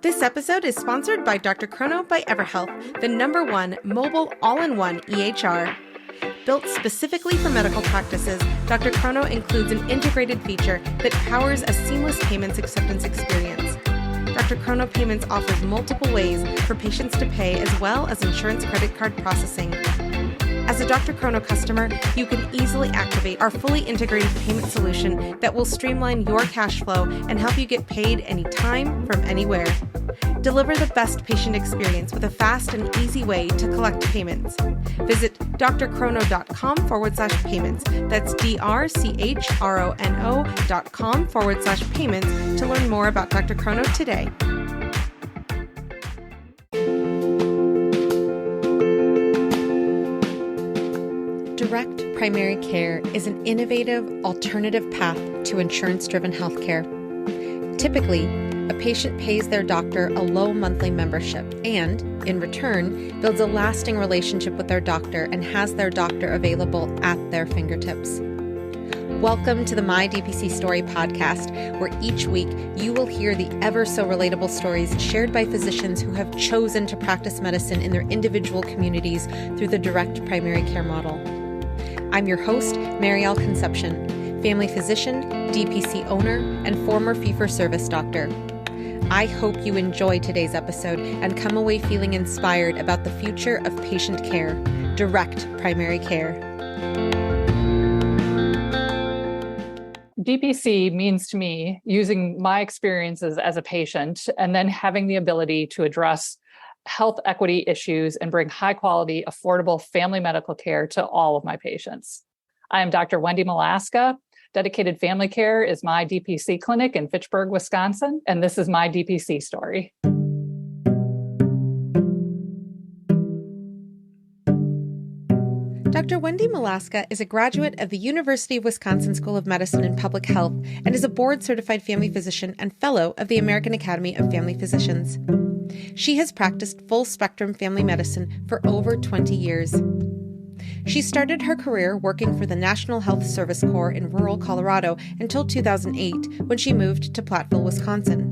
This episode is sponsored by Dr. Chrono by EverHealth, the #1 mobile all-in-one EHR. Built specifically for medical practices, Dr. Chrono includes an integrated feature that powers a seamless payments acceptance experience. Dr. Chrono Payments offers multiple ways for patients to pay as well as insurance credit card processing. As a Dr. Chrono customer, you can easily activate our fully integrated payment solution that will streamline your cash flow and help you get paid anytime from anywhere. Deliver the best patient experience with a fast and easy way to collect payments. Visit drchrono.com/payments. That's drchrono.com/payments to learn more about Dr. Chrono today. Direct primary care is an innovative, alternative path to insurance-driven healthcare. Typically, a patient pays their doctor a low monthly membership and, in return, builds a lasting relationship with their doctor and has their doctor available at their fingertips. Welcome to the My DPC Story podcast, where each week you will hear the ever-so-relatable stories shared by physicians who have chosen to practice medicine in their individual communities through the direct primary care model. I'm your host, Marielle Conception, family physician, DPC owner, and former fee-for-service doctor. I hope you enjoy today's episode and come away feeling inspired about the future of patient care, direct primary care. DPC means to me using my experiences as a patient and then having the ability to address health equity issues and bring high quality, affordable family medical care to all of my patients. I am Dr. Wendy Molaska. Dedicated Family Care is my DPC clinic in Fitchburg, Wisconsin, and this is my DPC story. Dr. Wendy Molaska is a graduate of the University of Wisconsin School of Medicine and Public Health and is a board-certified family physician and fellow of the American Academy of Family Physicians. She has practiced full-spectrum family medicine for over 20 years. She started her career working for the National Health Service Corps in rural Colorado until 2008, when she moved to Platteville, Wisconsin.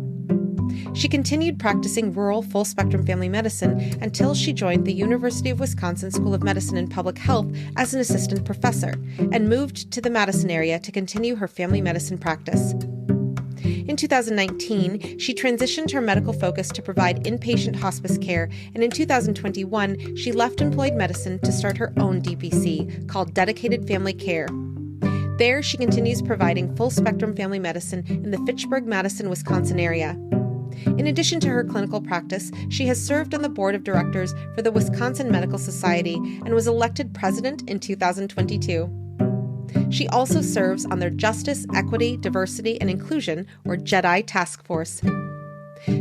She continued practicing rural full-spectrum family medicine until she joined the University of Wisconsin School of Medicine and Public Health as an assistant professor and moved to the Madison area to continue her family medicine practice. In 2019, she transitioned her medical focus to provide inpatient hospice care, and in 2021, she left employed medicine to start her own DPC called Dedicated Family Care. There, she continues providing full-spectrum family medicine in the Fitchburg, Madison, Wisconsin area. In addition to her clinical practice, she has served on the board of directors for the Wisconsin Medical Society and was elected president in 2022. She also serves on their Justice, Equity, Diversity, and Inclusion, or JEDI, task force.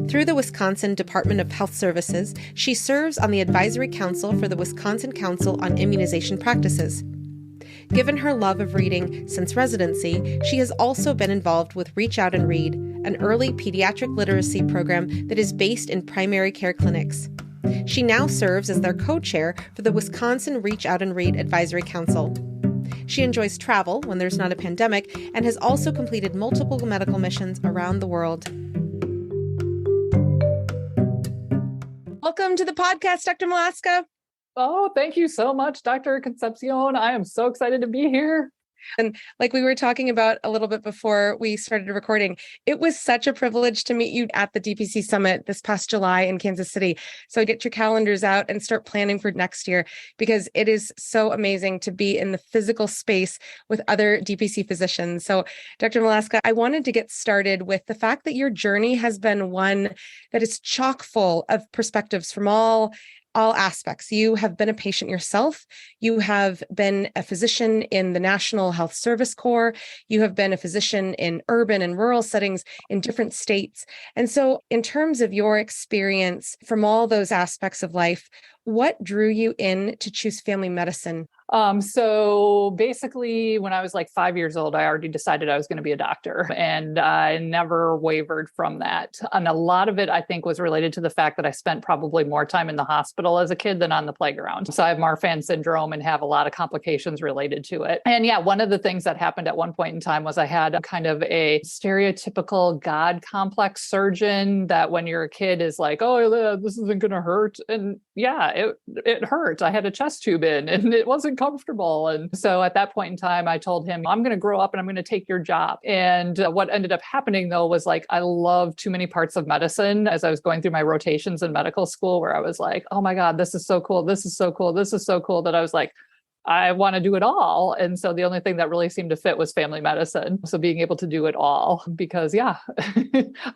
Through the Wisconsin Department of Health Services, she serves on the Advisory Council for the Wisconsin Council on Immunization Practices. Given her love of reading since residency, she has also been involved with Reach Out and Read, an early pediatric literacy program that is based in primary care clinics. She now serves as their co-chair for the Wisconsin Reach Out and Read Advisory Council. She enjoys travel when there's not a pandemic and has also completed multiple medical missions around the world. Welcome to the podcast, Dr. Molaska. Oh, thank you so much, Dr. Concepcion. I am so excited to be here. And like we were talking about a little bit before we started recording, it was such a privilege to meet you at the DPC Summit this past July in Kansas City. So get your calendars out and start planning for next year, because it is so amazing to be in the physical space with other DPC physicians. So Dr. Molaska, I wanted to get started with the fact that your journey has been one that is chock full of perspectives from all aspects. You have been a patient yourself. You have been a physician in the National Health Service Corps. You have been a physician in urban and rural settings in different states. And so in terms of your experience from all those aspects of life, what drew you in to choose family medicine? So basically, when I was like 5 years old, I already decided I was going to be a doctor, and I never wavered from that. And a lot of it, I think, was related to the fact that I spent probably more time in the hospital as a kid than on the playground. So I have Marfan syndrome and have a lot of complications related to it. And yeah, one of the things that happened at one point in time was I had kind of a stereotypical God complex surgeon that when you're a kid is like, oh, this isn't going to hurt. And yeah, it hurt. I had a chest tube in and it wasn't comfortable. And so at that point in time, I told him, I'm going to grow up and I'm going to take your job. And what ended up happening though was like, I loved too many parts of medicine as I was going through my rotations in medical school, where I was like, oh my God, this is so cool. This is so cool. This is so cool, that I was like, I want to do it all. And so the only thing that really seemed to fit was family medicine. So being able to do it all, because yeah,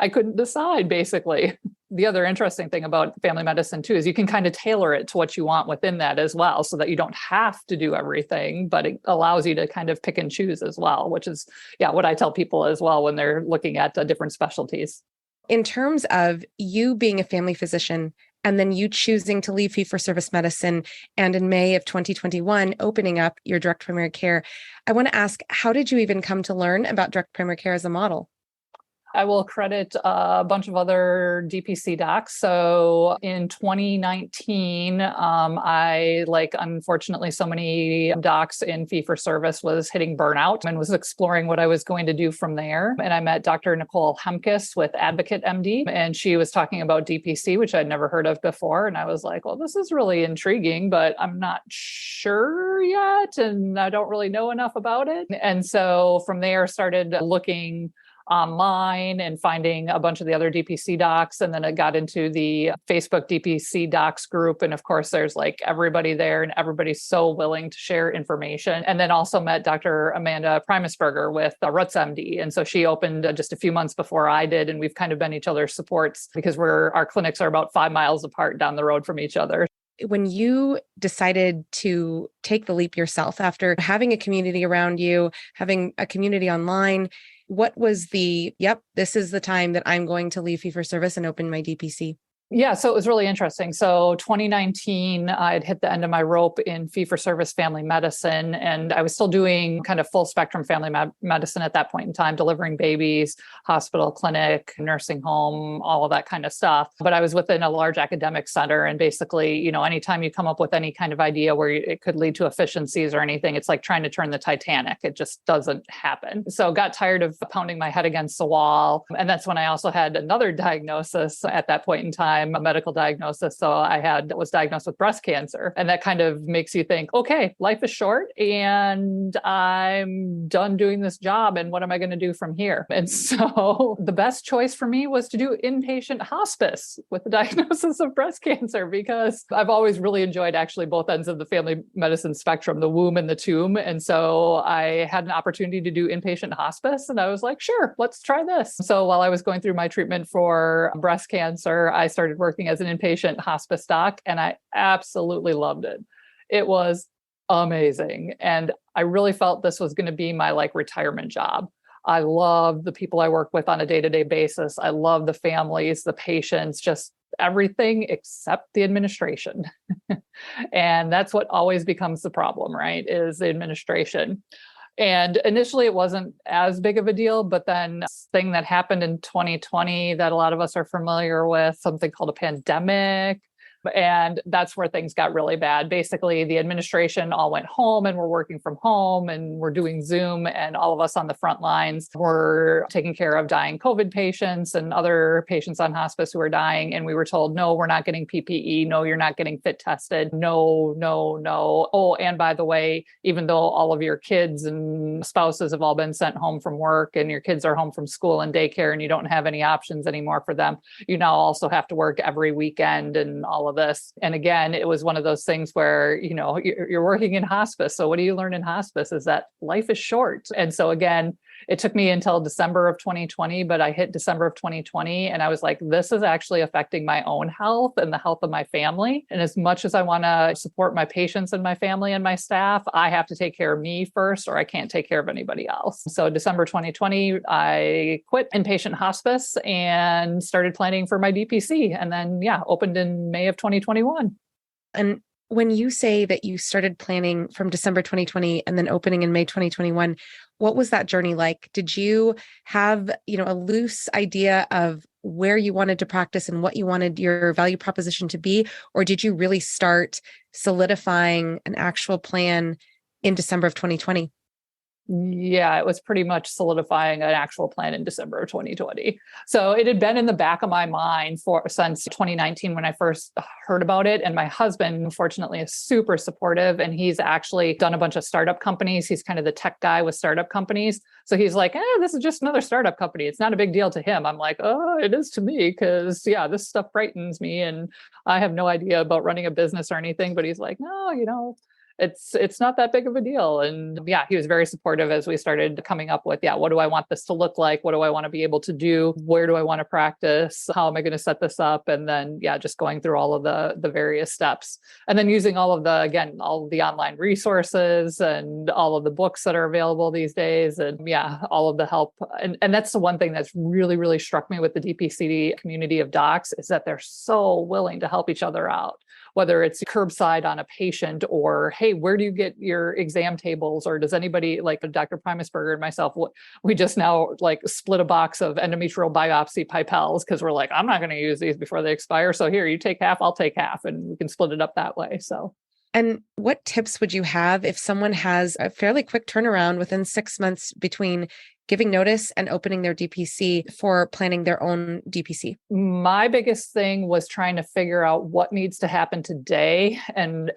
I couldn't decide basically. The other interesting thing about family medicine too is you can kind of tailor it to what you want within that as well, so that you don't have to do everything, but it allows you to kind of pick and choose as well, which is, yeah, what I tell people as well when they're looking at different specialties. In terms of you being a family physician and then you choosing to leave fee-for-service medicine, and in May of 2021, opening up your direct primary care, I want to ask, how did you even come to learn about direct primary care as a model? I will credit a bunch of other DPC docs. So in 2019, I, like, unfortunately, so many docs in fee for service was hitting burnout and was exploring what I was going to do from there. And I met Dr. Nicole Hemkes with Advocate MD, and she was talking about DPC, which I'd never heard of before. And I was like, well, this is really intriguing, but I'm not sure yet. And I don't really know enough about it. And so from there, started looking online and finding a bunch of the other DPC docs. And then it got into the Facebook DPC docs group. And of course, there's like everybody there and everybody's so willing to share information. And then also met Dr. Amanda Primusberger with Rutz MD. And so she opened just a few months before I did. And we've kind of been each other's supports because our clinics are about 5 miles apart down the road from each other. When you decided to take the leap yourself after having a community around you, having a community online, what was this is the time that I'm going to leave fee-for-service and open my DPC? Yeah, so it was really interesting. So 2019, I'd hit the end of my rope in fee-for-service family medicine, and I was still doing kind of full spectrum family medicine at that point in time, delivering babies, hospital, clinic, nursing home, all of that kind of stuff. But I was within a large academic center, and basically, anytime you come up with any kind of idea where it could lead to efficiencies or anything, it's like trying to turn the Titanic. It just doesn't happen. So got tired of pounding my head against the wall. And that's when I also had another diagnosis at that point in time, a medical diagnosis. So was diagnosed with breast cancer. And that kind of makes you think, okay, life is short and I'm done doing this job. And what am I going to do from here? And so the best choice for me was to do inpatient hospice with the diagnosis of breast cancer, because I've always really enjoyed actually both ends of the family medicine spectrum, the womb and the tomb. And so I had an opportunity to do inpatient hospice and I was like, sure, let's try this. So while I was going through my treatment for breast cancer, I started working as an inpatient hospice doc, and I absolutely loved it. It was amazing. And I really felt this was going to be my retirement job. I love the people I work with on a day-to-day basis. I love the families, the patients, just everything except the administration. And that's what always becomes the problem, right? Is the administration. And initially it wasn't as big of a deal, but then this thing that happened in 2020 that a lot of us are familiar with, something called a pandemic. And that's where things got really bad. Basically, the administration all went home and we're working from home and we're doing Zoom, and all of us on the front lines were taking care of dying COVID patients and other patients on hospice who are dying. And we were told, no, we're not getting PPE. No, you're not getting fit tested. No, no, no. Oh, and by the way, even though all of your kids and spouses have all been sent home from work and your kids are home from school and daycare and you don't have any options anymore for them, you now also have to work every weekend and all of this. And again, it was one of those things where, you're working in hospice. So what do you learn in hospice is that life is short. And so again, it took me until December of 2020, but I hit December of 2020 and I was like, this is actually affecting my own health and the health of my family. And as much as I want to support my patients and my family and my staff, I have to take care of me first, or I can't take care of anybody else. So December 2020, I quit inpatient hospice and started planning for my DPC. And then, opened in May of 2021. And when you say that you started planning from December 2020 and then opening in May 2021, what was that journey like? Did you have, a loose idea of where you wanted to practice and what you wanted your value proposition to be? Or did you really start solidifying an actual plan in December of 2020? Yeah, it was pretty much solidifying an actual plan in December of 2020. So it had been in the back of my mind since 2019 when I first heard about it. And my husband, fortunately, is super supportive. And he's actually done a bunch of startup companies. He's kind of the tech guy with startup companies. So he's like, this is just another startup company. It's not a big deal to him. I'm like, oh, it is to me because, this stuff frightens me. And I have no idea about running a business or anything. But he's like, no, it's not that big of a deal. And he was very supportive as we started coming up with, what do I want this to look like? What do I want to be able to do? Where do I want to practice? How am I going to set this up? And then, just going through all of the various steps and then using all of the online resources and all of the books that are available these days. And all of the help. And that's the one thing that's really, really struck me with the DPCD community of docs is that they're so willing to help each other out, whether it's curbside on a patient or, hey, where do you get your exam tables? Or does anybody like Dr. Primusberger and myself, we just now split a box of endometrial biopsy pipelles because we're like, I'm not going to use these before they expire. So here, you take half, I'll take half, and we can split it up that way. So. And what tips would you have if someone has a fairly quick turnaround within 6 months between giving notice and opening their DPC for planning their own DPC? My biggest thing was trying to figure out what needs to happen today and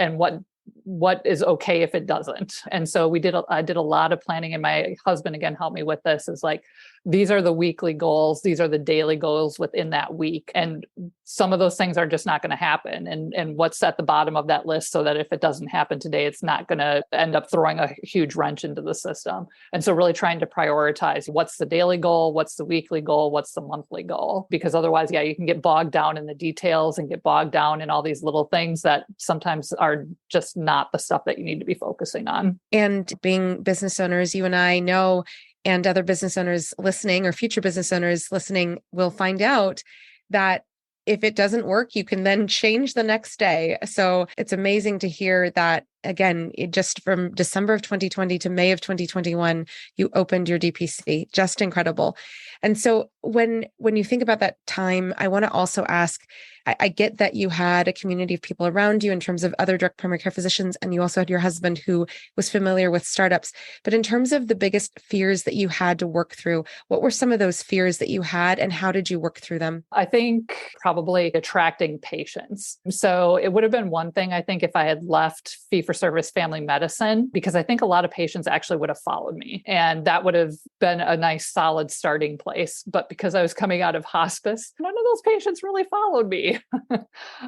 what is okay if it doesn't. And so I did a lot of planning, and my husband again helped me with this. Is like, these are the weekly goals. These are the daily goals within that week. And some of those things are just not going to happen. And what's at the bottom of that list so that if it doesn't happen today, it's not going to end up throwing a huge wrench into the system. And so really trying to prioritize what's the daily goal, what's the weekly goal, what's the monthly goal, because otherwise, you can get bogged down in the details and get bogged down in all these little things that sometimes are just not the stuff that you need to be focusing on. And being business owners, you and I know, and other business owners listening or future business owners listening will find out that if it doesn't work, you can then change the next day. So it's amazing to hear that, again, just from December of 2020 to May of 2021, you opened your DPC. Just incredible. And so when you think about that time, I want to also ask, I get that you had a community of people around you in terms of other direct primary care physicians, and you also had your husband who was familiar with startups. But in terms of the biggest fears that you had to work through, what were some of those fears that you had and how did you work through them? I think probably attracting patients. So it would have been one thing, I think, if I had left fee-for-service family medicine, because I think a lot of patients actually would have followed me. And that would have been a nice, solid starting place. But because I was coming out of hospice, none of those patients really followed me.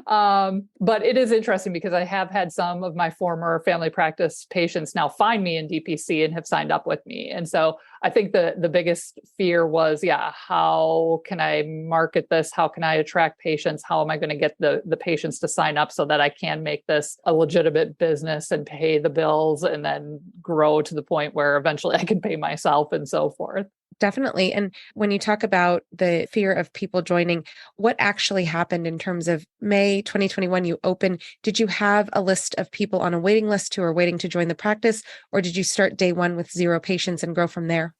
But it is interesting because I have had some of my former family practice patients now find me in DPC and have signed up with me. And so I think the biggest fear was, how can I market this? How can I attract patients? How am I going to get the patients to sign up so that I can make this a legitimate business and pay the bills and then grow to the point where eventually I can pay myself and so forth? Definitely. And when you talk about the fear of people joining, what actually happened in terms of May 2021, you opened? Did you have a list of people on a waiting list who are waiting to join the practice, or did you start day one with 0 patients and grow from there?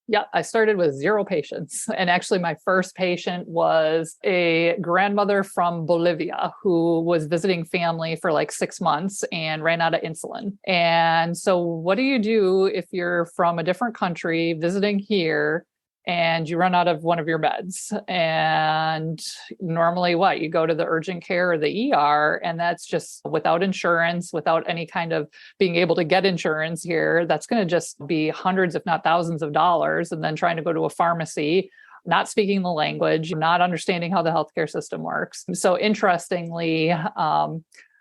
Yeah, I started with 0 patients. And actually, my first patient was a grandmother from Bolivia who was visiting family for like 6 months and ran out of insulin. And so what do you do if you're from a different country visiting here and you run out of one of your meds? And normally you go to the urgent care or the ER, and that's just without insurance, without any kind of being able to get insurance here. That's going to just be hundreds, if not thousands of dollars. And then trying to go to a pharmacy, not speaking the language, not understanding how the healthcare system works. So interestingly,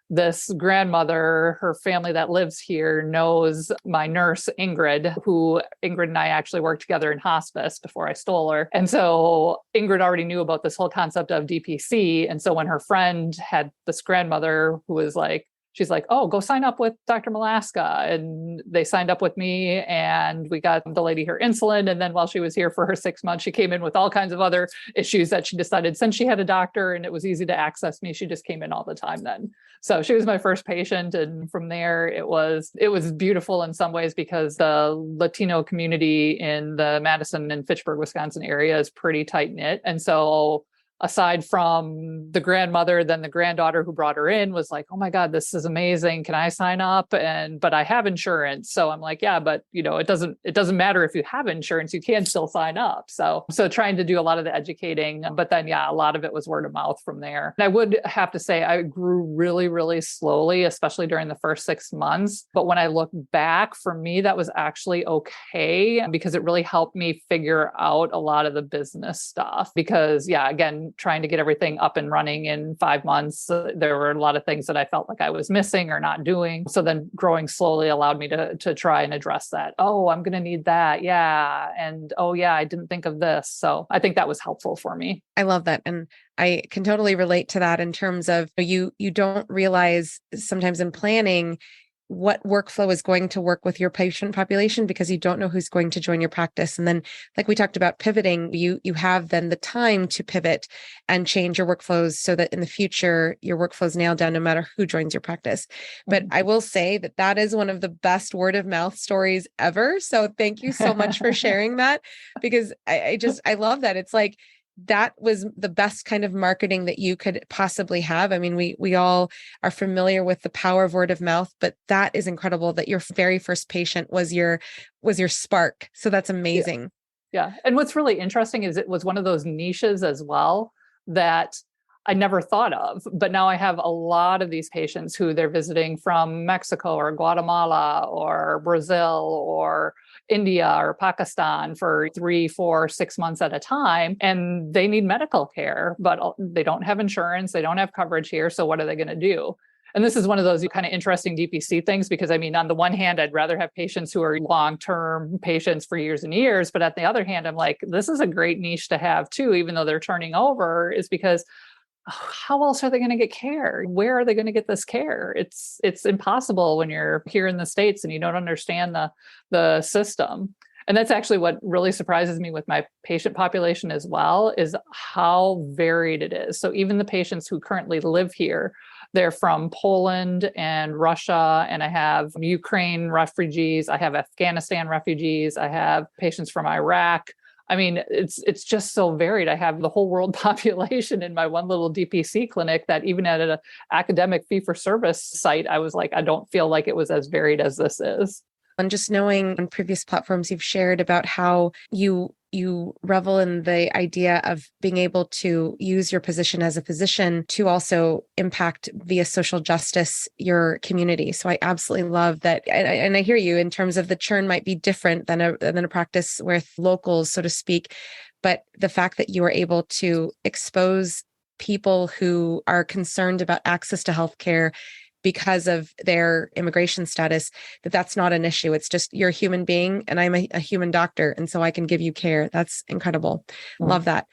this grandmother, her family that lives here knows my nurse, Ingrid, who Ingrid and I actually worked together in hospice before I stole her. And so Ingrid already knew about this whole concept of DPC. And so when her friend had this grandmother who was like, she's like, oh, go sign up with Dr. Molaska. And they signed up with me, and we got the lady her insulin. And then while she was here for her 6 months, she came in with all kinds of other issues that she decided, since she had a doctor and it was easy to access me, she just came in all the time then. So she was my first patient. And from there, it was beautiful in some ways, because the Latino community in the Madison and Fitchburg, Wisconsin area is pretty tight knit. And so aside from the grandmother, then the granddaughter who brought her in was like, oh my God, this is amazing. Can I sign up? But I have insurance. So I'm like, yeah, but it doesn't matter if you have insurance, you can still sign up. So trying to do a lot of the educating, but then, yeah, a lot of it was word of mouth from there. And I would have to say I grew really, really slowly, especially during the first 6 months. But when I look back, for me, that was actually okay, because it really helped me figure out a lot of the business stuff. Because yeah, again, trying to get everything up and running in 5 months, there were a lot of things that I felt like I was missing or not doing. So then growing slowly allowed me to try and address that. Oh, I'm going to need that. Yeah. And oh yeah, I didn't think of this. So I think that was helpful for me. I love that. And I can totally relate to that in terms of you don't realize sometimes in planning what workflow is going to work with your patient population, because you don't know who's going to join your practice. And then, like we talked about pivoting, you have then the time to pivot and change your workflows so that in the future, your workflows nailed down no matter who joins your practice. But I will say that is one of the best word of mouth stories ever. So thank you so much for sharing that, because I love that. It's like, that was the best kind of marketing that you could possibly have. I mean, we all are familiar with the power of word of mouth, but that is incredible that your very first patient was your spark. So that's amazing. Yeah. And what's really interesting is it was one of those niches as well that I never thought of, but now I have a lot of these patients who they're visiting from Mexico or Guatemala or Brazil or India or Pakistan for 3, 4, 6 months at a time. And they need medical care, but they don't have insurance. They don't have coverage here. So what are they going to do? And this is one of those kind of interesting DPC things, because I mean, on the one hand, I'd rather have patients who are long-term patients for years and years. But at the other hand, I'm like, this is a great niche to have too, even though they're turning over, is because how else are they going to get care? Where are they going to get this care? It's impossible when you're here in the States and you don't understand the system. And that's actually what really surprises me with my patient population as well, is how varied it is. So even the patients who currently live here, they're from Poland and Russia, and I have Ukraine refugees, I have Afghanistan refugees, I have patients from Iraq. I mean, it's just so varied. I have the whole world population in my one little DPC clinic, that even at an academic fee-for-service site, I was like, I don't feel like it was as varied as this is. And just knowing on previous platforms you've shared about how you revel in the idea of being able to use your position as a physician to also impact via social justice your community. So I absolutely love that. And I hear you in terms of the churn might be different than a practice with locals, so to speak. But the fact that you are able to expose people who are concerned about access to healthcare because of their immigration status, that's not an issue. It's just you're a human being and I'm a human doctor. And so I can give you care. That's incredible. Mm. Love that.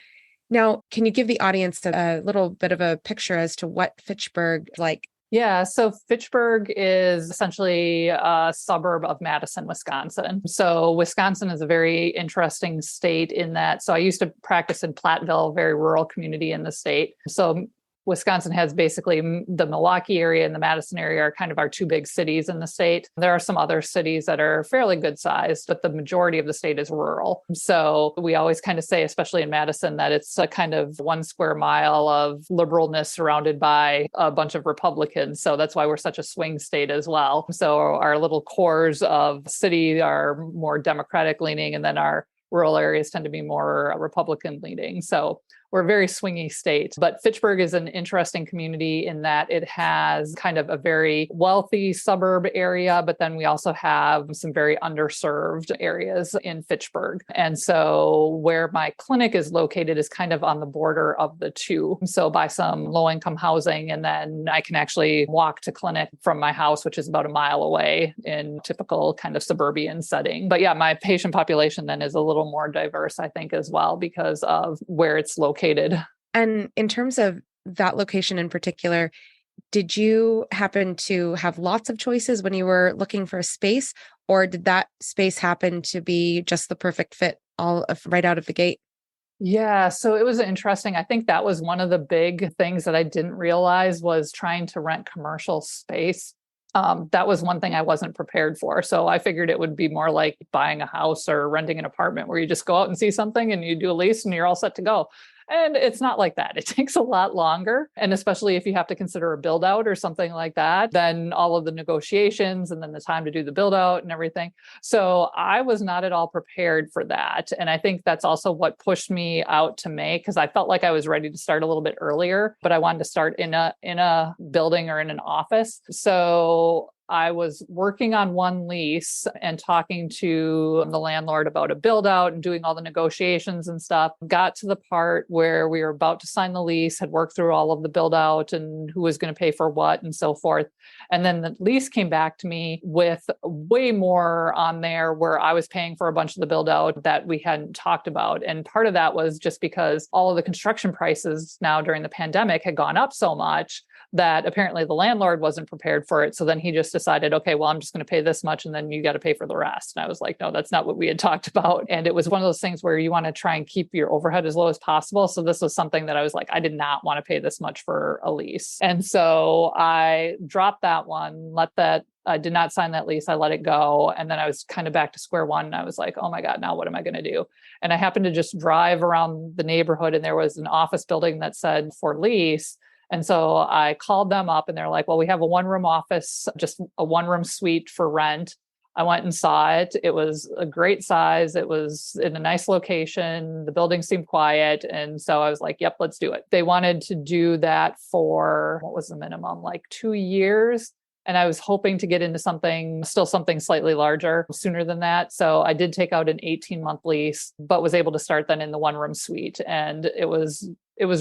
Now, can you give the audience a little bit of a picture as to what Fitchburg is like? Yeah, so Fitchburg is essentially a suburb of Madison, Wisconsin. So Wisconsin is a very interesting state in that. So I used to practice in Platteville, a very rural community in the state. So Wisconsin has basically the Milwaukee area and the Madison area are kind of our two big cities in the state. There are some other cities that are fairly good sized, but the majority of the state is rural. So we always kind of say, especially in Madison, that it's a kind of 1 square mile of liberalness surrounded by a bunch of Republicans. So that's why we're such a swing state as well. So our little cores of city are more Democratic leaning, and then our rural areas tend to be more Republican leaning. So we're a very swingy state. But Fitchburg is an interesting community in that it has kind of a very wealthy suburb area, but then we also have some very underserved areas in Fitchburg. And so where my clinic is located is kind of on the border of the two. So by some low-income housing, and then I can actually walk to clinic from my house, which is about a mile away in typical kind of suburban setting. But yeah, my patient population then is a little more diverse, I think, as well, because of where it's located. And in terms of that location in particular, Did you happen to have lots of choices when you were looking for a space, or did that space happen to be just the perfect fit right out of the gate? Yeah, so it was interesting. I think that was one of the big things that I didn't realize was trying to rent commercial space. That was one thing I wasn't prepared for. So I figured it would be more like buying a house or renting an apartment where you just go out and see something and you do a lease and you're all set to go. And it's not like that. It takes a lot longer. And especially if you have to consider a build out or something like that, then all of the negotiations and then the time to do the build out and everything. So I was not at all prepared for that. And I think that's also what pushed me out to May, because I felt like I was ready to start a little bit earlier, but I wanted to start in a building or in an office. So I was working on one lease and talking to the landlord about a build out and doing all the negotiations and stuff. Got to the part where we were about to sign the lease, had worked through all of the build out and who was going to pay for what and so forth. And then the lease came back to me with way more on there where I was paying for a bunch of the build out that we hadn't talked about. And part of that was just because all of the construction prices now during the pandemic had gone up so much that apparently the landlord wasn't prepared for it. So then he just decided, okay, well, I'm just going to pay this much and then you got to pay for the rest. And I was like, no, that's not what we had talked about. And it was one of those things where you want to try and keep your overhead as low as possible. So this was something that I was like, I did not want to pay this much for a lease. And so I dropped that one, I did not sign that lease. I let it go. And then I was kind of back to square one. And I was like, oh my God, now what am I going to do? And I happened to just drive around the neighborhood and there was an office building that said for lease. And so I called them up and they're like, well, we have a one-room office, just a one-room suite for rent. I went and saw it. It was a great size. It was in a nice location. The building seemed quiet. And so I was like, yep, let's do it. They wanted to do that for, what was the minimum? Like 2 years. And I was hoping to get into something slightly larger sooner than that. So I did take out an 18-month lease, but was able to start then in the one-room suite. And it was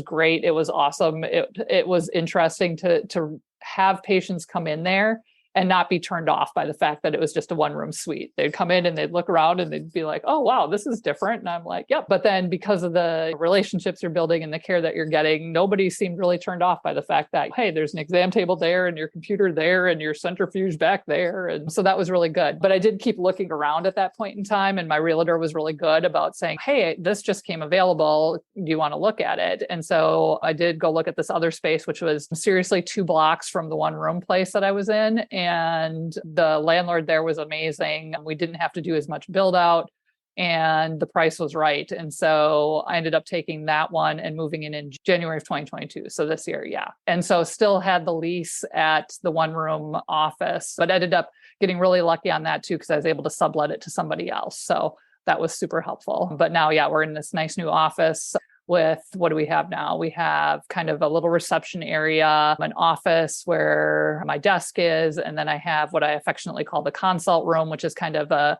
great. It was awesome. It was interesting to have patients come in there and not be turned off by the fact that it was just a one-room suite. They'd come in and they'd look around and they'd be like, oh, wow, this is different. And I'm like, yep. But then because of the relationships you're building and the care that you're getting, nobody seemed really turned off by the fact that, hey, there's an exam table there and your computer there and your centrifuge back there. And so that was really good. But I did keep looking around at that point in time. And my realtor was really good about saying, hey, this just came available. Do you want to look at it? And so I did go look at this other space, which was seriously 2 blocks from the one-room place that I was in. And the landlord there was amazing. We didn't have to do as much build out and the price was right. And so I ended up taking that one and moving in January of 2022. So this year, yeah. And so still had the lease at the one-room office, but ended up getting really lucky on that too, because I was able to sublet it to somebody else. So that was super helpful. But now, yeah, we're in this nice new office with, what do we have now? We have kind of a little reception area, an office where my desk is. And then I have what I affectionately call the consult room, which is kind of a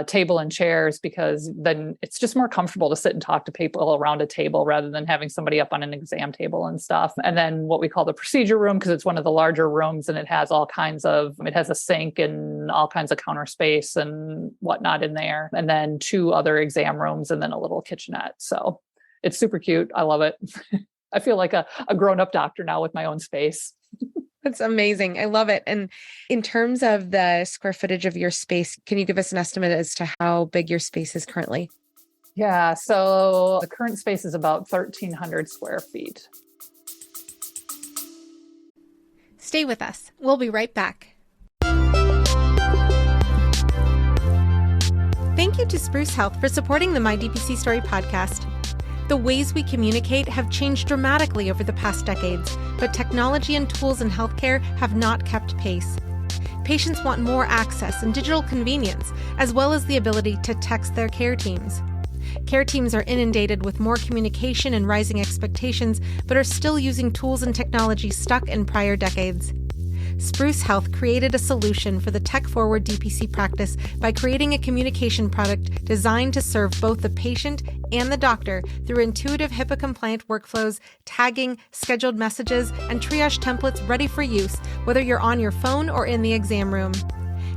table and chairs, because then it's just more comfortable to sit and talk to people around a table rather than having somebody up on an exam table and stuff. And then what we call the procedure room, because it's one of the larger rooms and it has a sink and all kinds of counter space and whatnot in there. And then 2 other exam rooms and then a little kitchenette. So it's super cute. I love it. I feel like a grown-up doctor now with my own space. That's amazing. I love it. And in terms of the square footage of your space, can you give us an estimate as to how big your space is currently? Yeah. So the current space is about 1,300 square feet. Stay with us. We'll be right back. Thank you to Spruce Health for supporting the My DPC Story podcast. The ways we communicate have changed dramatically over the past decades, but technology and tools in healthcare have not kept pace. Patients want more access and digital convenience, as well as the ability to text their care teams. Care teams are inundated with more communication and rising expectations, but are still using tools and technology stuck in prior decades. Spruce Health created a solution for the tech-forward DPC practice by creating a communication product designed to serve both the patient and the doctor through intuitive HIPAA-compliant workflows, tagging, scheduled messages, and triage templates ready for use, whether you're on your phone or in the exam room.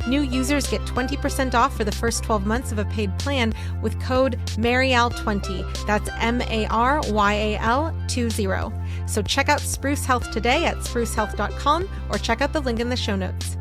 New users get 20% off for the first 12 months of a paid plan with code MARYAL20. That's MARYAL20. So check out Spruce Health today at sprucehealth.com or check out the link in the show notes.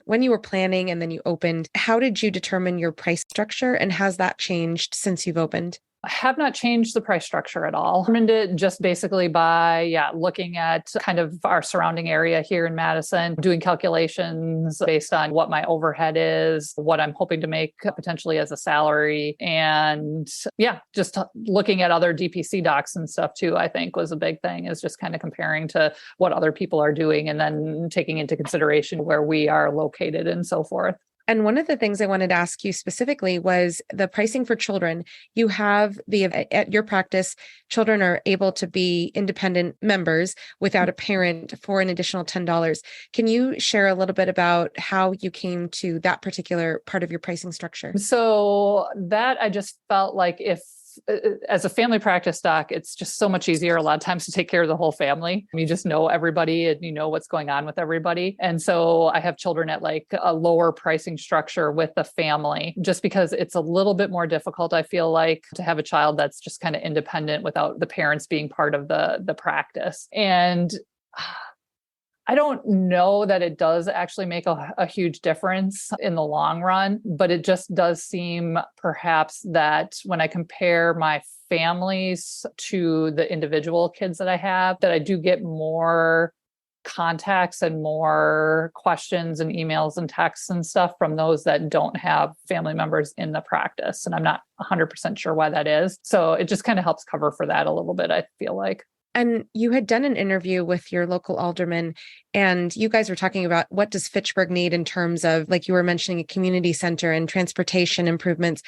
When you were planning and then you opened, how did you determine your price structure, and has that changed since you've opened? I have not changed the price structure at all. I determined it just basically by, looking at kind of our surrounding area here in Madison, doing calculations based on what my overhead is, what I'm hoping to make potentially as a salary. And just looking at other DPC docs and stuff too, I think was a big thing, is just kind of comparing to what other people are doing and then taking into consideration where we are located and so forth. And one of the things I wanted to ask you specifically was the pricing for children. You have at your practice, children are able to be independent members without a parent for an additional $10. Can you share a little bit about how you came to that particular part of your pricing structure? So that I just felt like as a family practice doc, it's just so much easier a lot of times to take care of the whole family. You just know everybody and you know what's going on with everybody. And so I have children at like a lower pricing structure with the family, just because it's a little bit more difficult, I feel like, to have a child that's just kind of independent without the parents being part of the practice. And I don't know that it does actually make a huge difference in the long run, but it just does seem perhaps that when I compare my families to the individual kids that I have, that I do get more contacts and more questions and emails and texts and stuff from those that don't have family members in the practice. And I'm not 100% sure why that is. So it just kind of helps cover for that a little bit, I feel like. And you had done an interview with your local alderman, and you guys were talking about what does Fitchburg need in terms of, like you were mentioning, a community center and transportation improvements.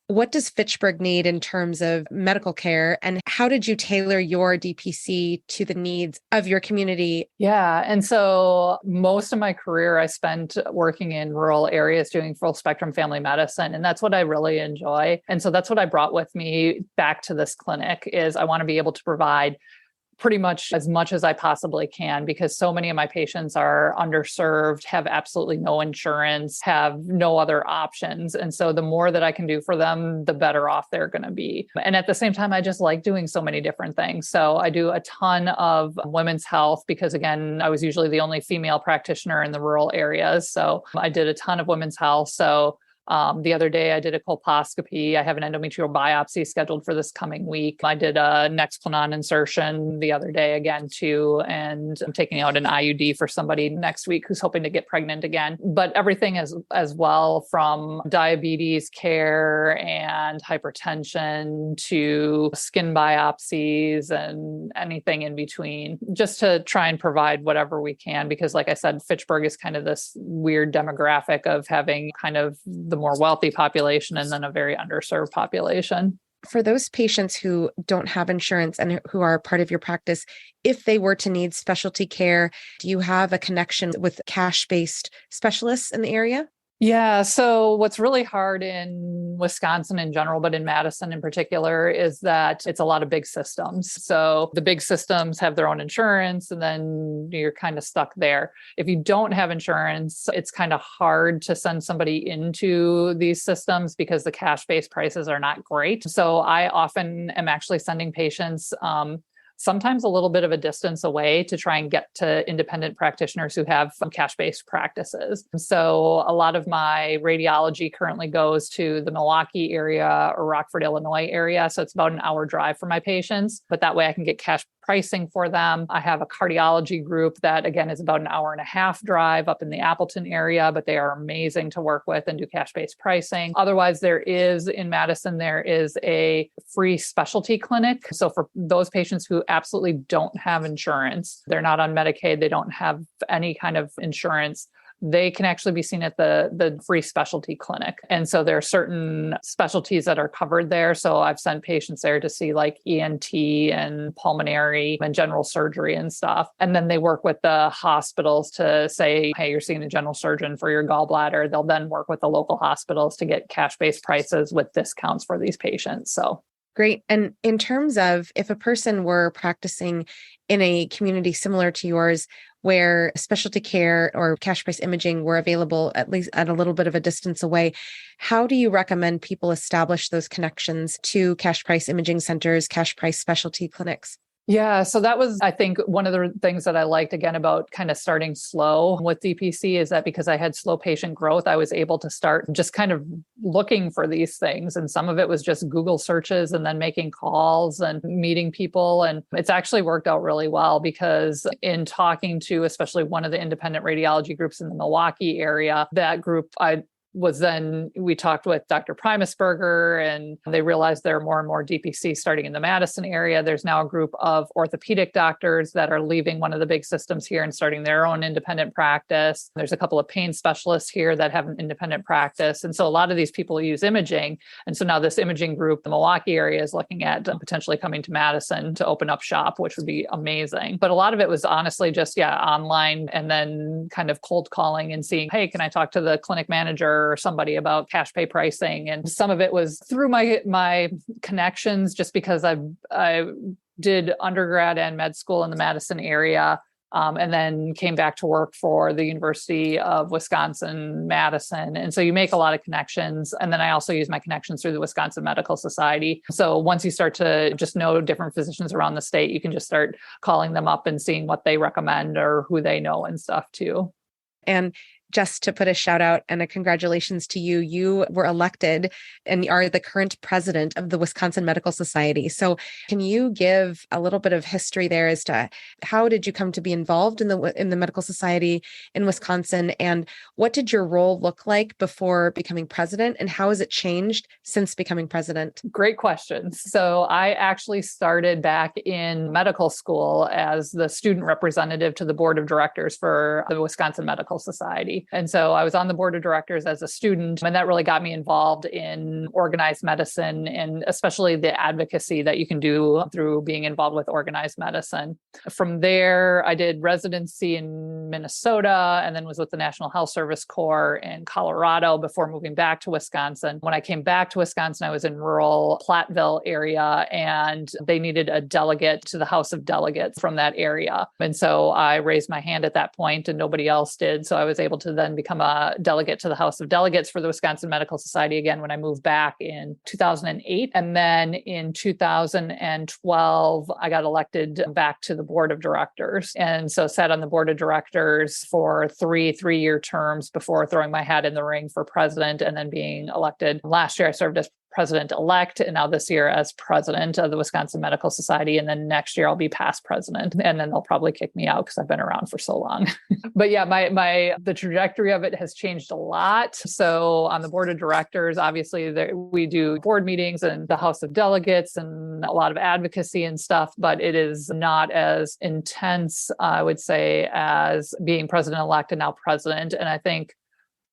What does Fitchburg need in terms of medical care, and how did you tailor your DPC to the needs of your community? Yeah. And so most of my career I spent working in rural areas doing full spectrum family medicine. And that's what I really enjoy. And so that's what I brought with me back to this clinic, is I want to be able to provide pretty much as I possibly can, because so many of my patients are underserved, have absolutely no insurance, have no other options. And so the more that I can do for them, the better off they're going to be. And at the same time, I just like doing so many different things. So I do a ton of women's health because, again, I was usually the only female practitioner in the rural areas. So I did a ton of women's health. So the other day I did a colposcopy. I have an endometrial biopsy scheduled for this coming week. I did a Nexplanon insertion the other day again too, and I'm taking out an IUD for somebody next week who's hoping to get pregnant again. But everything as well, from diabetes care and hypertension to skin biopsies and anything in between, just to try and provide whatever we can. Because like I said, Fitchburg is kind of this weird demographic of having kind of the more wealthy population and then a very underserved population. For those patients who don't have insurance and who are part of your practice, if they were to need specialty care, do you have a connection with cash-based specialists in the area? Yeah. So what's really hard in Wisconsin in general, but in Madison in particular, is that it's a lot of big systems. So the big systems have their own insurance, and then you're kind of stuck there. If you don't have insurance, it's kind of hard to send somebody into these systems because the cash-based prices are not great. So I often am actually sending patients sometimes a little bit of a distance away to try and get to independent practitioners who have cash-based practices. So a lot of my radiology currently goes to the Milwaukee area or Rockford, Illinois area. So it's about an hour drive for my patients, but that way I can get cash pricing for them. I have a cardiology group that, again, is about an hour and a half drive up in the Appleton area, but they are amazing to work with and do cash-based pricing. Otherwise, in Madison, there is a free specialty clinic. So for those patients who absolutely don't have insurance, they're not on Medicaid, they don't have any kind of insurance, they can actually be seen at the free specialty clinic. And so there are certain specialties that are covered there. So I've sent patients there to see like ENT and pulmonary and general surgery and stuff. And then they work with the hospitals to say, hey, you're seeing a general surgeon for your gallbladder. They'll then work with the local hospitals to get cash-based prices with discounts for these patients. So Great. And in terms of if a person were practicing in a community similar to yours, where specialty care or cash price imaging were available at least at a little bit of a distance away, how do you recommend people establish those connections to cash price imaging centers, cash price specialty clinics? Yeah, so that was, I think, one of the things that I liked again about kind of starting slow with DPC is that because I had slow patient growth, I was able to start just kind of looking for these things. And some of it was just Google searches and then making calls and meeting people. And it's actually worked out really well because in talking to especially one of the independent radiology groups in the Milwaukee area, that group we talked with Dr. Primusberger and they realized there are more and more DPC starting in the Madison area. There's now a group of orthopedic doctors that are leaving one of the big systems here and starting their own independent practice. There's a couple of pain specialists here that have an independent practice. And so a lot of these people use imaging. And so now this imaging group, the Milwaukee area, is looking at potentially coming to Madison to open up shop, which would be amazing. But a lot of it was honestly just, online and then kind of cold calling and seeing, hey, can I talk to the clinic manager or somebody about cash pay pricing? And some of it was through my connections, just because I did undergrad and med school in the Madison area, and then came back to work for the University of Wisconsin-Madison. And so you make a lot of connections. And then I also use my connections through the Wisconsin Medical Society. So once you start to just know different physicians around the state, you can just start calling them up and seeing what they recommend or who they know and stuff too. And just to put a shout out and a congratulations to you, you were elected and are the current president of the Wisconsin Medical Society. So can you give a little bit of history there as to how did you come to be involved in the Medical Society in Wisconsin, and what did your role look like before becoming president, and how has it changed since becoming president? Great questions. So I actually started back in medical school as the student representative to the board of directors for the Wisconsin Medical Society. And so I was on the board of directors as a student, and that really got me involved in organized medicine and especially the advocacy that you can do through being involved with organized medicine. From there, I did residency in Minnesota and then was with the National Health Service Corps in Colorado before moving back to Wisconsin. When I came back to Wisconsin, I was in rural Platteville area and they needed a delegate to the House of Delegates from that area. And so I raised my hand at that point and nobody else did. So I was able to then become a delegate to the House of Delegates for the Wisconsin Medical Society again when I moved back in 2008. And then in 2012, I got elected back to the board of directors. And so sat on the board of directors for three-year terms before throwing my hat in the ring for president and then being elected. Last year, I served as president-elect, and now this year as president of the Wisconsin Medical Society. And then next year I'll be past president, and then they'll probably kick me out because I've been around for so long. But yeah, the trajectory of it has changed a lot. So on the board of directors, obviously we do board meetings and the House of Delegates and a lot of advocacy and stuff, but it is not as intense, I would say, as being president-elect and now president. And I think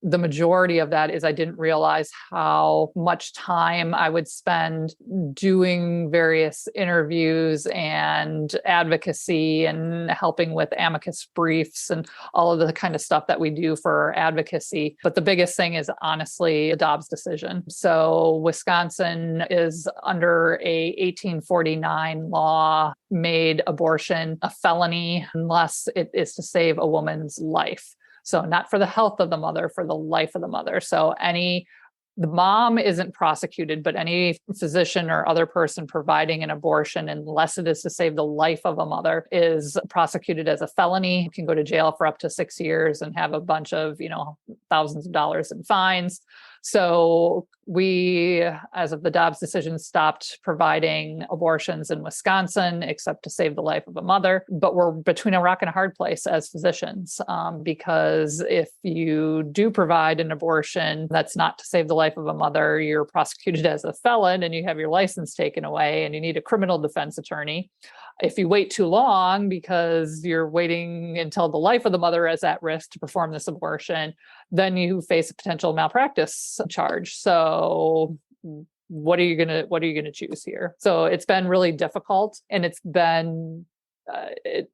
the majority of that is I didn't realize how much time I would spend doing various interviews and advocacy and helping with amicus briefs and all of the kind of stuff that we do for advocacy. But the biggest thing is honestly the Dobbs decision. So Wisconsin is under a 1849 law, made abortion a felony unless it is to save a woman's life. So not for the health of the mother, for the life of the mother. So the mom isn't prosecuted, but any physician or other person providing an abortion, unless it is to save the life of a mother, is prosecuted as a felony. You can go to jail for up to 6 years and have a bunch of, thousands of dollars in fines. So we, as of the Dobbs decision, stopped providing abortions in Wisconsin, except to save the life of a mother. But we're between a rock and a hard place as physicians, because if you do provide an abortion that's not to save the life of a mother, you're prosecuted as a felon and you have your license taken away and you need a criminal defense attorney. If you wait too long because you're waiting until the life of the mother is at risk to perform this abortion, then you face a potential malpractice charge. So what are you going to choose here? So it's been really difficult, and it's been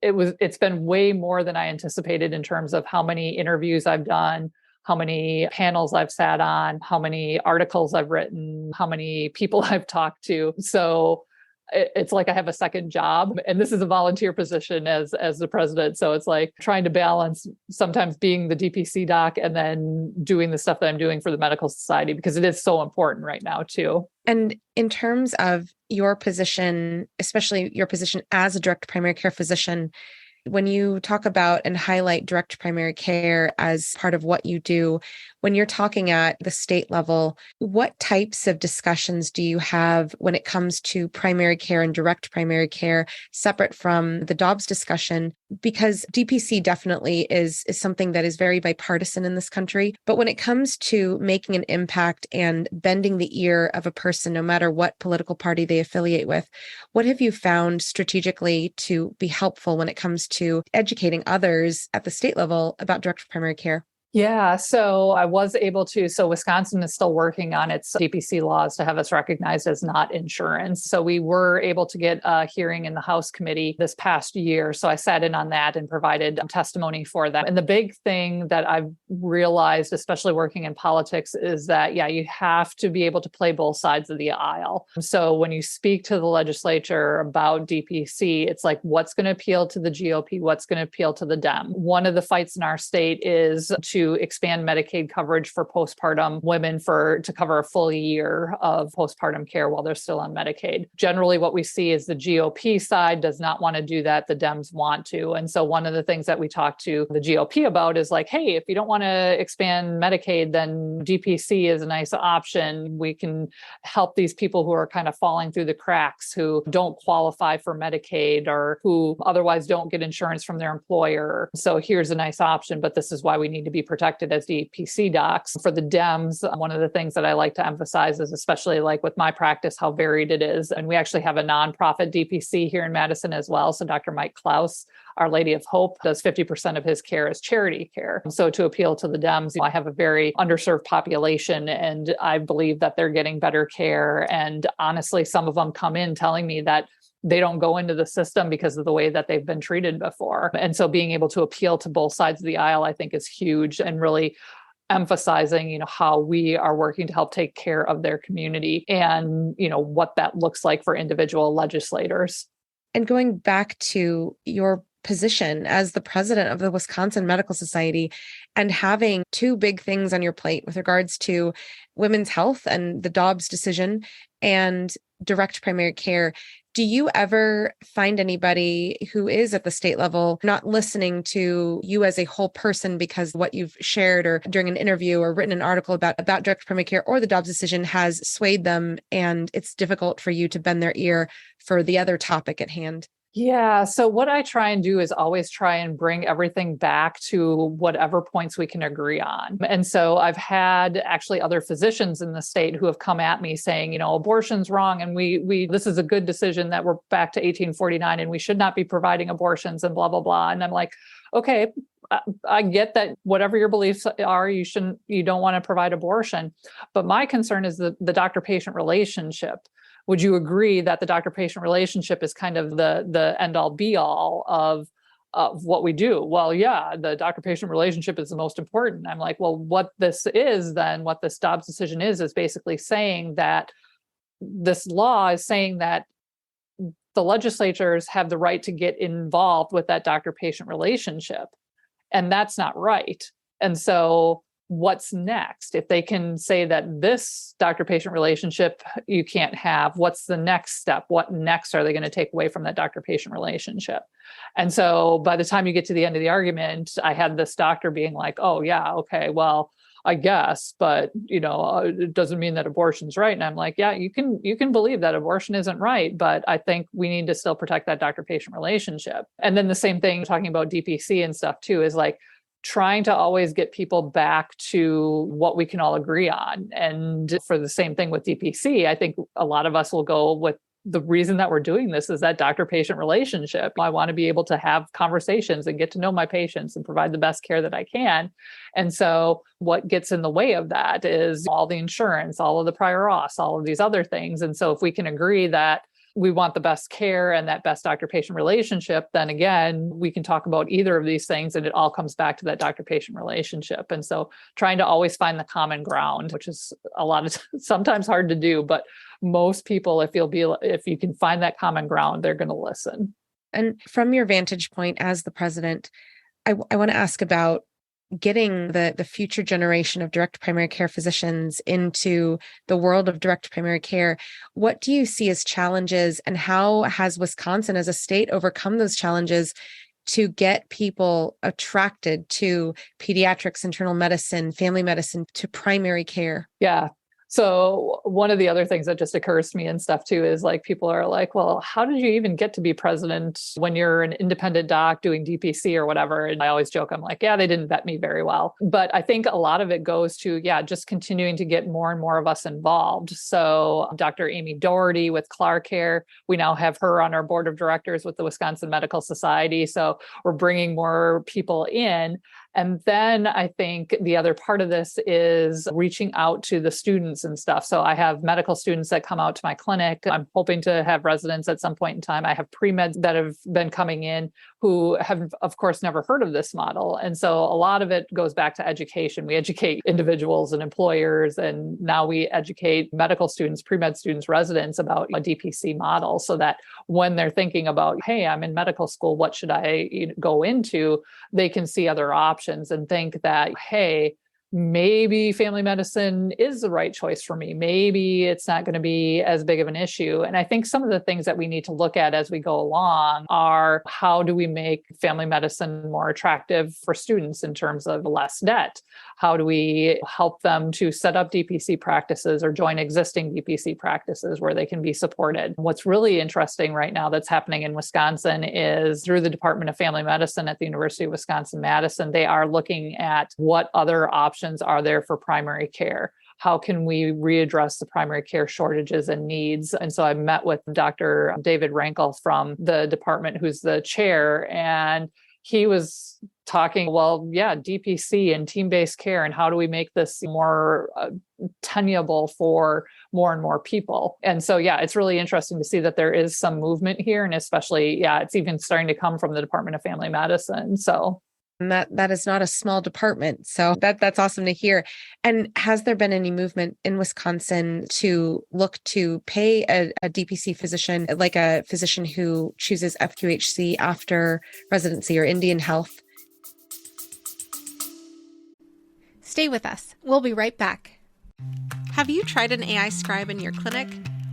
it's been way more than I anticipated in terms of how many interviews I've done, how many panels I've sat on, how many articles I've written, how many people I've talked to. So it's like I have a second job, and this is a volunteer position as the president. So it's like trying to balance sometimes being the DPC doc and then doing the stuff that I'm doing for the medical society, because it is so important right now too. And in terms of your position, especially your position as a direct primary care physician, when you talk about and highlight direct primary care as part of what you do, when you're talking at the state level, what types of discussions do you have when it comes to primary care and direct primary care, separate from the Dobbs discussion? Because DPC definitely is something that is very bipartisan in this country. But when it comes to making an impact and bending the ear of a person, no matter what political party they affiliate with, what have you found strategically to be helpful when it comes to educating others at the state level about direct primary care? Yeah, so I was able to. So Wisconsin is still working on its DPC laws to have us recognized as not insurance. So we were able to get a hearing in the House committee this past year. So I sat in on that and provided testimony for that. And the big thing that I've realized, especially working in politics, is that, yeah, you have to be able to play both sides of the aisle. So when you speak to the legislature about DPC, it's like, what's going to appeal to the GOP? What's going to appeal to the Dem? One of the fights in our state is to expand Medicaid coverage for postpartum women to cover a full year of postpartum care while they're still on Medicaid. Generally, what we see is the GOP side does not want to do that. The Dems want to. And so one of the things that we talk to the GOP about is like, hey, if you don't want to expand Medicaid, then DPC is a nice option. We can help these people who are kind of falling through the cracks, who don't qualify for Medicaid or who otherwise don't get insurance from their employer. So here's a nice option, but this is why we need to be protected as DPC docs. For the Dems, one of the things that I like to emphasize is, especially like with my practice, how varied it is. And we actually have a nonprofit DPC here in Madison as well. So Dr. Mike Klaus, Our Lady of Hope, does 50% of his care as charity care. So to appeal to the Dems, I have a very underserved population, and I believe that they're getting better care. And honestly, some of them come in telling me that they don't go into the system because of the way that they've been treated before. And so being able to appeal to both sides of the aisle, I think, is huge, and really emphasizing, how we are working to help take care of their community and, what that looks like for individual legislators. And going back to your position as the president of the Wisconsin Medical Society and having two big things on your plate with regards to women's health and the Dobbs decision and direct primary care, do you ever find anybody who is at the state level not listening to you as a whole person because what you've shared or during an interview or written an article about direct primary care or the Dobbs decision has swayed them, and it's difficult for you to bend their ear for the other topic at hand? Yeah. So what I try and do is always try and bring everything back to whatever points we can agree on. And so I've had actually other physicians in the state who have come at me saying, abortion's wrong. And we this is a good decision that we're back to 1849 and we should not be providing abortions and blah, blah, blah. And I'm like, okay, I get that whatever your beliefs are, you don't want to provide abortion. But my concern is the doctor-patient relationship. Would you agree that the doctor-patient relationship is kind of the end-all be-all of what we do? Well, yeah, the doctor-patient relationship is the most important. I'm like, well, what this Dobbs decision is basically saying that this law is saying that the legislatures have the right to get involved with that doctor-patient relationship. And that's not right. And so what's next? If they can say that this doctor-patient relationship you can't have, what's the next step? What next are they going to take away from that doctor-patient relationship? And so by the time you get to the end of the argument, I had this doctor being like, oh yeah, okay, well, I guess, but it doesn't mean that abortion's right. And I'm like, yeah, you can believe that abortion isn't right, but I think we need to still protect that doctor-patient relationship. And then the same thing talking about DPC and stuff too, is like trying to always get people back to what we can all agree on. And for the same thing with DPC, I think a lot of us will go with the reason that we're doing this is that doctor-patient relationship. I want to be able to have conversations and get to know my patients and provide the best care that I can. And so what gets in the way of that is all the insurance, all of the prior auths, all of these other things. And so if we can agree that we want the best care and that best doctor-patient relationship, then again, we can talk about either of these things and it all comes back to that doctor-patient relationship. And so trying to always find the common ground, which is a lot of sometimes hard to do, but most people, if you can find that common ground, they're going to listen. And from your vantage point as the president, I want to ask about getting the future generation of direct primary care physicians into the world of direct primary care. What do you see as challenges, and how has Wisconsin as a state overcome those challenges to get people attracted to pediatrics, internal medicine, family medicine, to primary care? Yeah. So one of the other things that just occurs to me and stuff too is like, people are like, well, how did you even get to be president when you're an independent doc doing DPC or whatever? And I always joke, I'm like, yeah, they didn't vet me very well. But I think a lot of it goes to, just continuing to get more and more of us involved. So Dr. Amy Doherty with ClarCare, we now have her on our board of directors with the Wisconsin Medical Society. So we're bringing more people in. And then I think the other part of this is reaching out to the students and stuff. So I have medical students that come out to my clinic. I'm hoping to have residents at some point in time. I have pre-meds that have been coming in who have, of course, never heard of this model. And so a lot of it goes back to education. We educate individuals and employers, and now we educate medical students, pre-med students, residents about a DPC model so that when they're thinking about, hey, I'm in medical school, what should I go into? They can see other options and think that, hey, maybe family medicine is the right choice for me. Maybe it's not going to be as big of an issue. And I think some of the things that we need to look at as we go along are, how do we make family medicine more attractive for students in terms of less debt? How do we help them to set up DPC practices or join existing DPC practices where they can be supported? What's really interesting right now that's happening in Wisconsin is through the Department of Family Medicine at the University of Wisconsin-Madison, they are looking at what other options are there for primary care. How can we readdress the primary care shortages and needs? And so I met with Dr. David Rankel from the department, who's the chair, and he was talking, DPC and team-based care, and how do we make this more tenable for more and more people? And so, it's really interesting to see that there is some movement here, and especially, it's even starting to come from the Department of Family Medicine. So. And that is not a small department. So that's awesome to hear. And has there been any movement in Wisconsin to look to pay a DPC physician, like a physician who chooses FQHC after residency or Indian Health? Stay with us. We'll be right back. Have you tried an AI scribe in your clinic?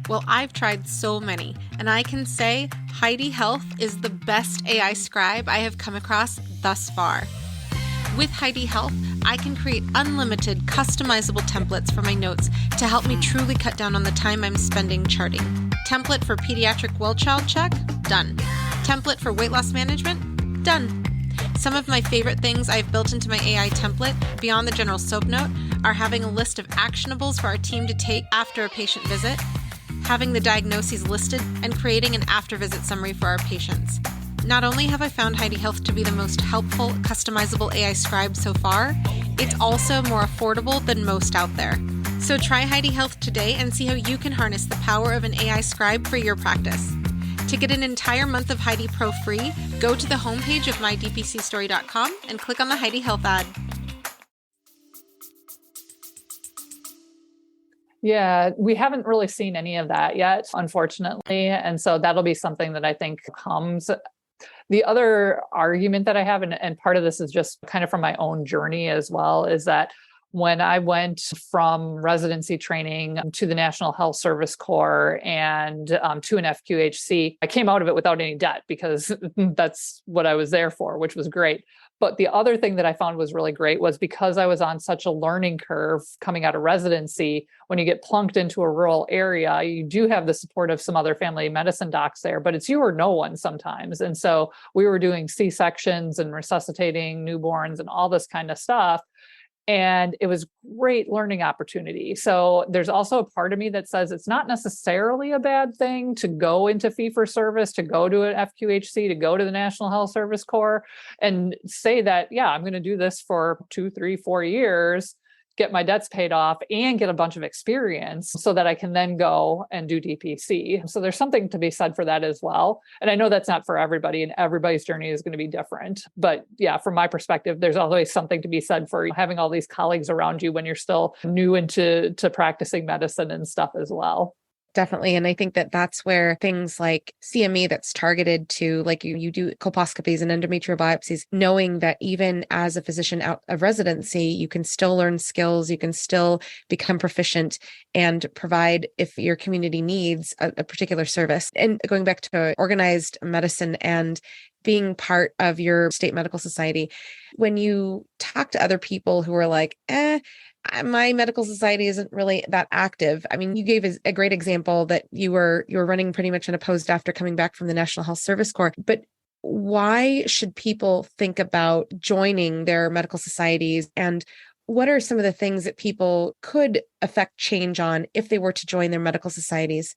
Well, I've tried so many, and I can say Heidi Health is the best AI scribe I have come across thus far. With Heidi Health, I can create unlimited customizable templates for my notes to help me truly cut down on the time I'm spending charting. Template for pediatric well-child check? Done. Template for weight loss management? Done. Some of my favorite things I've built into my AI template, beyond the general soap note, are having a list of actionables for our team to take after a patient visit, having the diagnoses listed, and creating an after-visit summary for our patients. Not only have I found Heidi Health to be the most helpful, customizable AI scribe so far, it's also more affordable than most out there. So try Heidi Health today and see how you can harness the power of an AI scribe for your practice. To get an entire month of Heidi Pro free, go to the homepage of mydpcstory.com and click on the Heidi Health ad. Yeah, we haven't really seen any of that yet, unfortunately. And so that'll be something that I think comes. The other argument that I have, and part of this is just kind of from my own journey as well, is that when I went from residency training to the National Health Service Corps and to an FQHC, I came out of it without any debt because that's what I was there for, which was great. But the other thing that I found was really great was because I was on such a learning curve coming out of residency, when you get plunked into a rural area, you do have the support of some other family medicine docs there, but it's you or no one sometimes. And so we were doing C-sections and resuscitating newborns and all this kind of stuff. And it was great learning opportunity. So there's also a part of me that says it's not necessarily a bad thing to go into fee-for-service, to go to an FQHC, to go to the National Health Service Corps and say that, I'm going to do this for 2, 3, 4 years, get my debts paid off and get a bunch of experience so that I can then go and do DPC. So there's something to be said for that as well. And I know that's not for everybody, and everybody's journey is going to be different. But yeah, from my perspective, there's always something to be said for having all these colleagues around you when you're still new into practicing medicine and stuff as well. Definitely. And I think that that's where things like CME that's targeted to, like you do colposcopies and endometrial biopsies, knowing that even as a physician out of residency, you can still learn skills, you can still become proficient and provide, if your community needs a particular service. And going back to organized medicine and being part of your state medical society, when you talk to other people who are like, my medical society isn't really that active. I mean, you gave a great example that you were running pretty much unopposed after coming back from the National Health Service Corps. But why should people think about joining their medical societies? And what are some of the things that people could affect change on if they were to join their medical societies?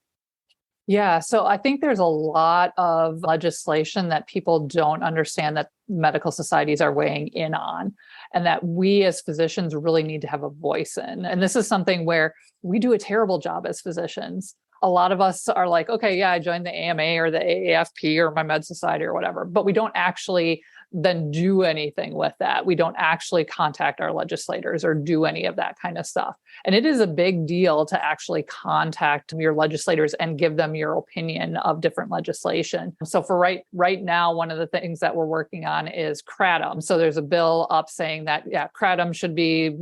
Yeah, so I think there's a lot of legislation that people don't understand that medical societies are weighing in on, and that we as physicians really need to have a voice in. And this is something where we do a terrible job as physicians. A lot of us are like, okay, yeah, I joined the AMA or the AAFP or my med society or whatever, but we don't actually then do anything with that. We don't actually contact our legislators or do any of that kind of stuff. And it is a big deal to actually contact your legislators and give them your opinion of different legislation. So for right now, one of the things that we're working on is kratom. So there's a bill up saying that, yeah, kratom should be,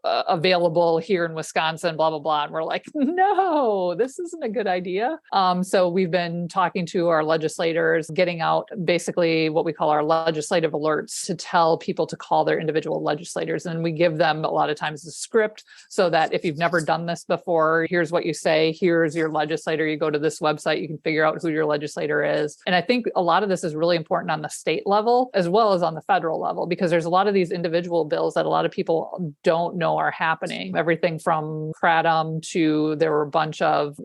available here in Wisconsin, blah, blah, blah. And we're like, no, this isn't a good idea. So we've been talking to our legislators, getting out basically what we call our legislative alerts to tell people to call their individual legislators. And we give them a lot of times a script so that if you've never done this before, here's what you say, here's your legislator, you go to this website, you can figure out who your legislator is. And I think a lot of this is really important on the state level as well as on the federal level, because there's a lot of these individual bills that a lot of people don't know are happening. Everything from kratom to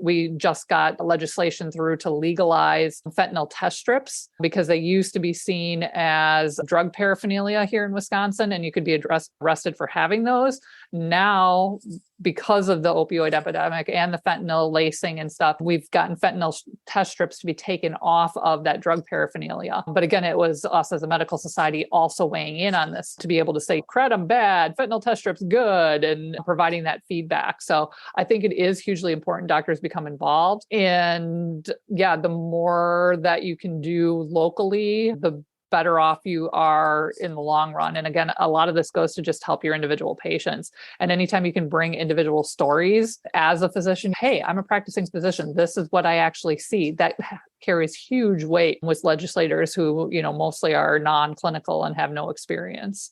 we just got legislation through to legalize fentanyl test strips, because they used to be seen as drug paraphernalia here in Wisconsin, and you could be arrested for having those. Now, because of the opioid epidemic and the fentanyl lacing and stuff, we've gotten fentanyl test strips to be taken off of that drug paraphernalia. But again, it was us as a medical society also weighing in on this to be able to say kratom bad, fentanyl test strips good, and providing that feedback. So I think it is hugely important doctors become involved. And yeah, the more that you can do locally, the better off you are in the long run. And again, a lot of this goes to just help your individual patients. And anytime you can bring individual stories as a physician, hey, I'm a practicing physician, this is what I actually see, that carries huge weight with legislators who, mostly are non-clinical and have no experience.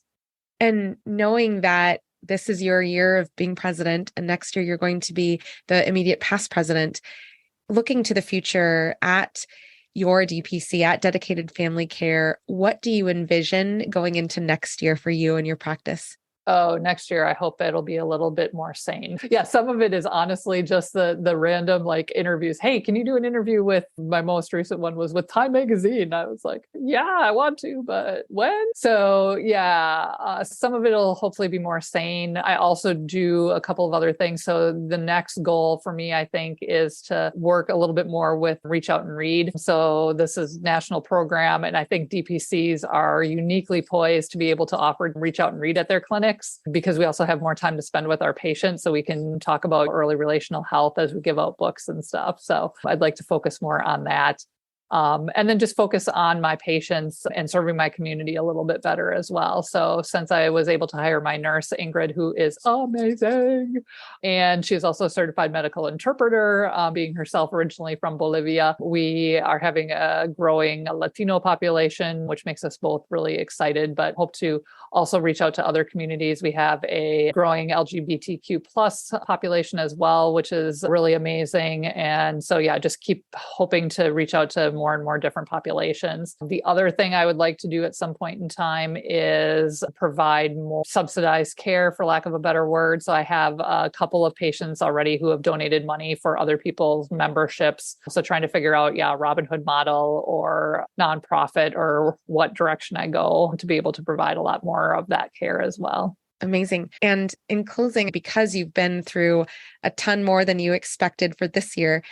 And knowing that this is your year of being president, and next year you're going to be the immediate past president, looking to the future at your DPC, at Dedicated Family Care, what do you envision going into next year for you and your practice? Oh, next year, I hope it'll be a little bit more sane. Yeah, some of it is honestly just the random interviews. Hey, can you do an interview with, my most recent one was with Time Magazine. I was like, yeah, I want to, but when? So yeah, some of it'll hopefully be more sane. I also do a couple of other things. So the next goal for me, I think, is to work a little bit more with Reach Out and Read. So this is a national program, and I think DPCs are uniquely poised to be able to offer Reach Out and Read at their clinic, because we also have more time to spend with our patients, so we can talk about early relational health as we give out books and stuff. So I'd like to focus more on that. And then just focus on my patients and serving my community a little bit better as well. So since I was able to hire my nurse, Ingrid, who is amazing, and she's also a certified medical interpreter, being herself originally from Bolivia, we are having a growing Latino population, which makes us both really excited, but hope to also reach out to other communities. We have a growing LGBTQ plus population as well, which is really amazing. And so, yeah, just keep hoping to reach out to more and more different populations. The other thing I would like to do at some point in time is provide more subsidized care, for lack of a better word. So I have a couple of patients already who have donated money for other people's memberships. So trying to figure out, Robin Hood model or nonprofit, or what direction I go to be able to provide a lot more of that care as well. Amazing. And in closing, because you've been through a ton more than you expected for this year,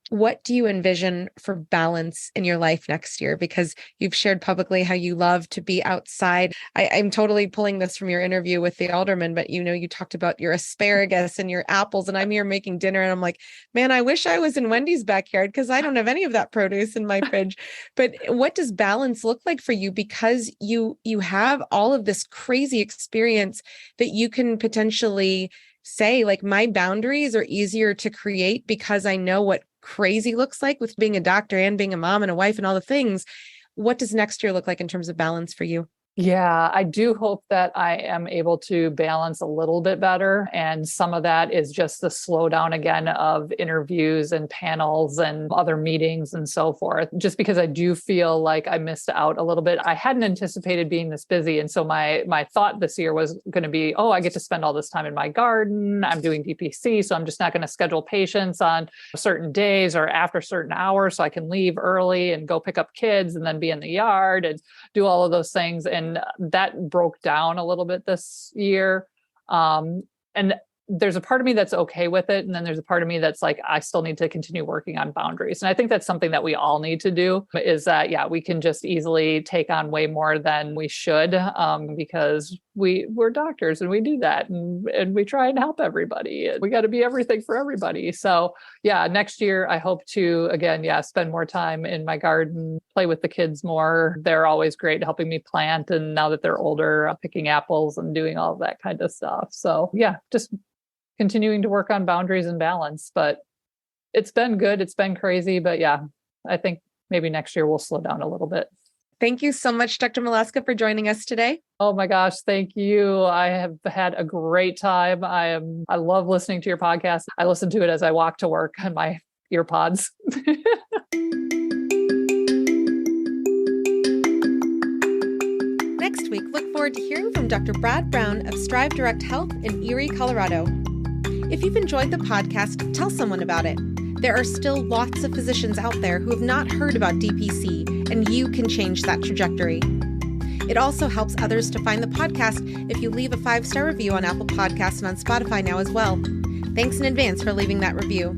what do you envision for balance in your life next year? Because you've shared publicly how you love to be outside. I'm totally pulling this from your interview with the alderman, but you talked about your asparagus and your apples, and I'm here making dinner and I'm like, man, I wish I was in Wendy's backyard because I don't have any of that produce in my fridge. But what does balance look like for you? Because you have all of this crazy experience that you can potentially say, like, my boundaries are easier to create because I know what crazy looks like with being a doctor and being a mom and a wife and all the things. What does next year look like in terms of balance for you? Yeah, I do hope that I am able to balance a little bit better. And some of that is just the slowdown again of interviews and panels and other meetings and so forth, just because I do feel like I missed out a little bit. I hadn't anticipated being this busy. And so my thought this year was going to be, I get to spend all this time in my garden. I'm doing DPC, so I'm just not going to schedule patients on certain days or after certain hours so I can leave early and go pick up kids and then be in the yard and do all of those things. And that broke down a little bit this year. And there's a part of me that's okay with it. And then there's a part of me that's like, I still need to continue working on boundaries. And I think that's something that we all need to do, is that, we can just easily take on way more than we should, because we're doctors and we do that and we try and help everybody. We got to be everything for everybody. So next year, I hope to, again, spend more time in my garden, play with the kids more. They're always great helping me plant. And now that they're older, picking apples and doing all of that kind of stuff. So just continuing to work on boundaries and balance, but it's been good. It's been crazy, but I think maybe next year we'll slow down a little bit. Thank you so much, Dr. Molaska, for joining us today. Oh my gosh, thank you. I have had a great time. I love listening to your podcast. I listen to it as I walk to work on my earpods. Next week, look forward to hearing from Dr. Brad Brown of Strive Direct Health in Erie, Colorado. If you've enjoyed the podcast, tell someone about it. There are still lots of physicians out there who have not heard about DPC, and you can change that trajectory. It also helps others to find the podcast if you leave a 5-star review on Apple Podcasts and on Spotify now as well. Thanks in advance for leaving that review.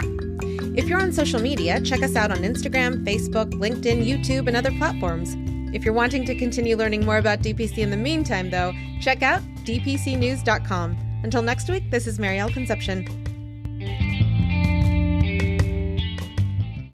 If you're on social media, check us out on Instagram, Facebook, LinkedIn, YouTube, and other platforms. If you're wanting to continue learning more about DPC in the meantime, though, check out dpcnews.com. Until next week, this is Marielle Concepcion.